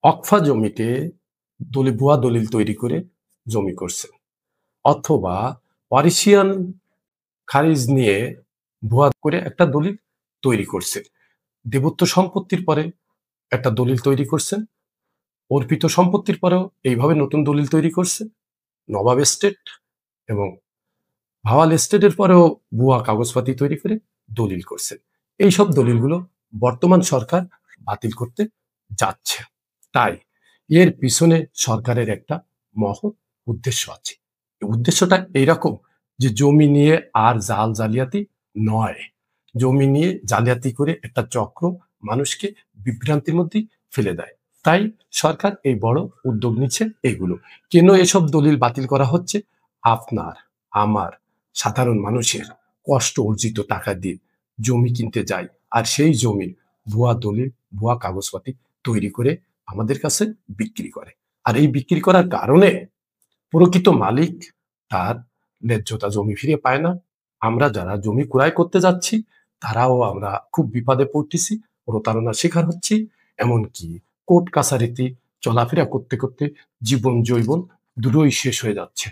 অকফা জমিতে ভুয়া দলিল তৈরি করে জমি করছেন, অথবা পারিসিয়ান খারিজ নিয়ে ভুয়া করে একটা দলিল তৈরি করছেন। দেবত্ব সম্পত্তির পরে একটা দলিল তৈরি করছেন, অর্পিত সম্পত্তির পরেও এইভাবে নতুন দলিল তৈরি করছে। নবাব এস্টেট এবং ভাওয়াল এস্টেটের পরেও ভুয়া কাগজপাতি তৈরি করে দলিল করছেন। এইসব দলিলগুলো বর্তমান সরকার বাতিল করতে যাচ্ছে। তাই এর পিছনে সরকারের একটা মহৎ উদ্দেশ্য আছে। উদ্দেশ্যটা এইরকম যে জমি নিয়ে আর জাল জালিয়াতি নয়, জমি নিয়ে জালিয়াতি করে একটা চক্র মানুষকে বিভ্রান্তির মধ্যে ফেলে দেয়। তাই সরকার এই বড় উদ্যোগ নিচ্ছে। এইগুলো কেন এসব দলিল বাতিল করা হচ্ছে? আপনার আমার সাধারণ মানুষের কষ্ট অর্জিত টাকা দিয়ে জমি কিনতে যায়, আর সেই জমির ভুয়া দলিল ভুয়া কাগজপাতি তৈরি করে আমাদের কাছে বিক্রি করে। আর এই বিক্রি করার কারণে প্রকৃত মালিক তার ন্যায্যতা জমি ফিরে পায় না। আমরা যারা জমি ক্রয় করতে যাচ্ছি তারাও আমরা খুব বিপদে পড়তেছি, প্রতারণার শিকার হচ্ছি। এমনকি কোর্ট কাছারিতে চলাফেরা করতে করতে জীবন জৈবন দুটোই শেষ হয়ে যাচ্ছে।